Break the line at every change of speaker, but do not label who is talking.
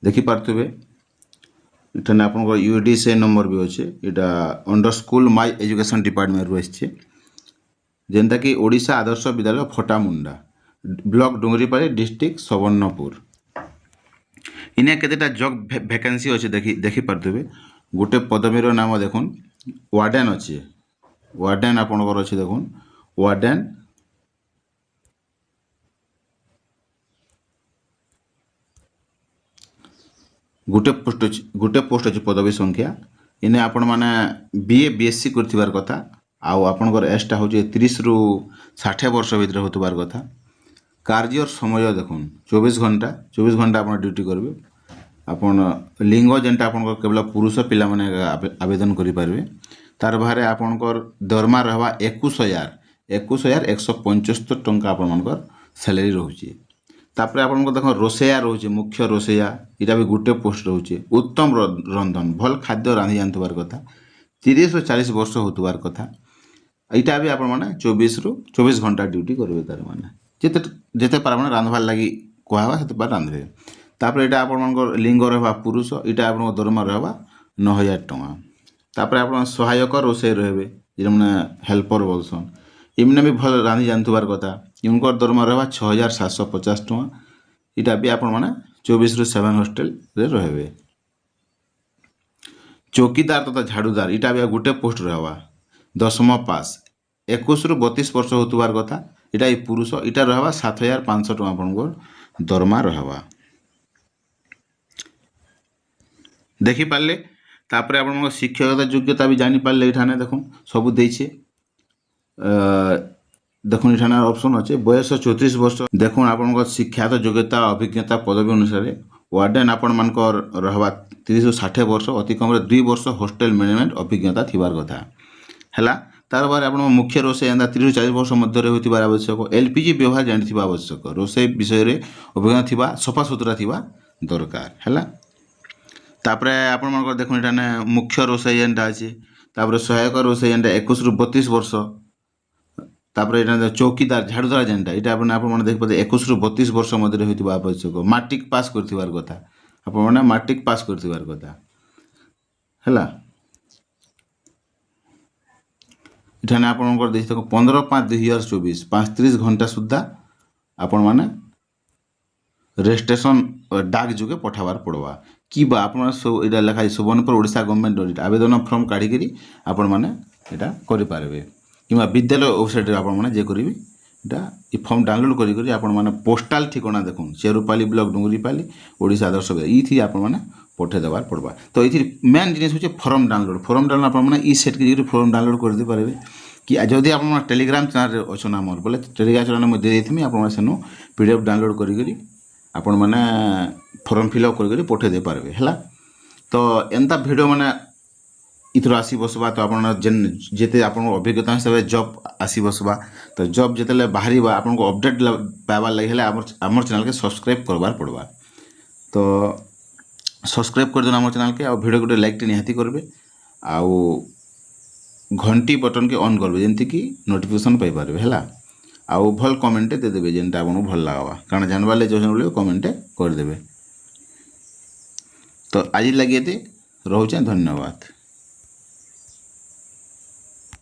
देखि पार्थुबे इठाने आपन UDC number भी अच्छे इटा under school my education department रु आछे जेनटा कि ओडिशा आदर्श विद्यालय फटामुंडा ब्लॉक डुंगरीपाली डिस्ट्रिक्ट सुवर्णपुर इने केतेटा जॉब वैकेंसी अच्छे देखि पार्थुबे गोटे पदवीर नाम देखुन वार्डेन अच्छे वार्डेन आपनकर अच्छे देखुन वार्डेन गोटे पोस्ट अच्छे पदवी संख्या इने आपण माने बीए बीएससी करथिबार कथा आउ आपनकर एजटा होचे 30 रु 60 वर्ष भीतर होतबार कथा कार्य समय देखुन 24 घंटा आपण ड्यूटी करबे आपण लिंग जेनटा आपनकर केवल पुरुष पिला माने आवेदन करि पारबे तार बाहरे आपनकर दरमा रहबा 21175 टंका आपण मानकर सैलरी रहउची तापर आपन को देखो रोसेया रोचे मुख्य रोसेया इटा भी गोटे पोस्ट रोचे उत्तम रंधन भल खाद्य रांधि जानतबार कथा 30 ରୁ 40 वर्ष होतबार कथा इटा भी आपण माने 24 घंटा ड्यूटी करबे तार माने जेते पार माने रांधबार लागि कहवा सेते पार रांधबे तापर इटा आपण मानकर लिंग रहबा पुरुष इटा आपण को दरमा रहबा 9000 टका तापर आपण सहायक रोसे रहबे जे माने हेल्पर बोलसन इमने भी भल रांधि जानतबार कथा इनकर दरमा रहबा 6750 टका इटा भी आपण माने 24 ରୁ 7 हॉस्टल रे रहबे चौकीदार तथा झाड़ूदार इटा भी गोटे पोस्ट रहबा 10मा पास 21 ରୁ 32 वर्ष होतबार कथा इटा ई पुरुष इटा रहबा 7500 टका आपनकर दरमा रहबा देखि पारले तापर आपण शिक्षकता योग्यता भी जानि पारले इठाने देखुन सब देइछे देखुन इठाने ऑप्शन अच्छे बयस 34 वर्ष देखुन आपन शिक्षात योग्यता अभिज्ञता पदवी अनुसार वार्डेन आपण मानकर रहबा 30 ରୁ 60 वर्ष अति कम 2 वर्ष हॉस्टल मैनेजमेंट अभिज्ञता थिबार कथा हैला तार बारे आपण मुख्य रोसे एंदा 30 ରୁ 40 वर्ष मध्य रे होतिबार आवश्यक एलपीजी व्यवहार जानिथिबा आवश्यक रोसे विषय रे अभिज्ञता थिबा सफा सुतरा थिबा दरकार हैला तापरे आपण मानकर देखुन इठाने मुख्य रोसे एंदा अछि तापरे सहायक रोसे एंदा 21 ରୁ 32 वर्ष तापर इटा चौकीदार झाड़ूदार जेनटा इटा आपण माने देख पाते 21 ରୁ 32 वर्ष मध्य होतिबा आवश्यक मैट्रिक पास करथिबार कथा आपण माने मैट्रिक पास करथिबार कथा हैला इठाने आपण कर देख 15/5/2024 35 घंटा सुद्धा आपण माने रजिस्ट्रेशन डाक जुगे पठाबार पड़वा कि बा आपण सब इटा लिखा सुवर्णपुर ओडिशा गवर्नमेंट आवेदन फॉर्म काढी करी आपण माने इटा करि पारबे किंवा विद्यालय वेबसाइट आपण माने जे करिवि इटा ई फॉर्म डाउनलोड करी करी आपण माने पोस्टल ठिकाना देखुन चेरुपाली ब्लॉक डुंगरीपाली ओडिशा आदर्श इथि आपण माने पठे देबार पड़वा तो इथि मेन जिनिस होचे फॉर्म डाउनलोड आपण माने ई सेट के फॉर्म डाउनलोड कर दे पारबे कि जदि आपण माने टेलीग्राम चैनल रे अछन हमर बोले टेलीग्राम चैनल में दे देथिमि आपण माने सेनो पीडीएफ डाउनलोड करी करी आपण माने फॉर्म फिलअप करी करी पठे दे पारबे हैला तो एंता वीडियो माने इथर आसी बसबा तो आपण जेन जेते आपण अभिज्ञता हिसाब जॉब आसी बसबा तो जॉब जेतेले बाहरीबा आपण को अपडेट पाबार लागि हेले हमर चैनल के सब्सक्राइब करबार पड़बा तो सब्सक्राइब कर देना हमर चैनल के आ वीडियो को लाइक निहाती करबे आ घंटी बटन के ऑन करबे जेंति कि नोटिफिकेशन पाई पारबे हैला आ भल कमेंट दे देबे जेनटा आपण भल लागबा कारण जानबा ले जोसन बोले कमेंट कर देबे तो आज लगी एते रहउचे धन्यवाद।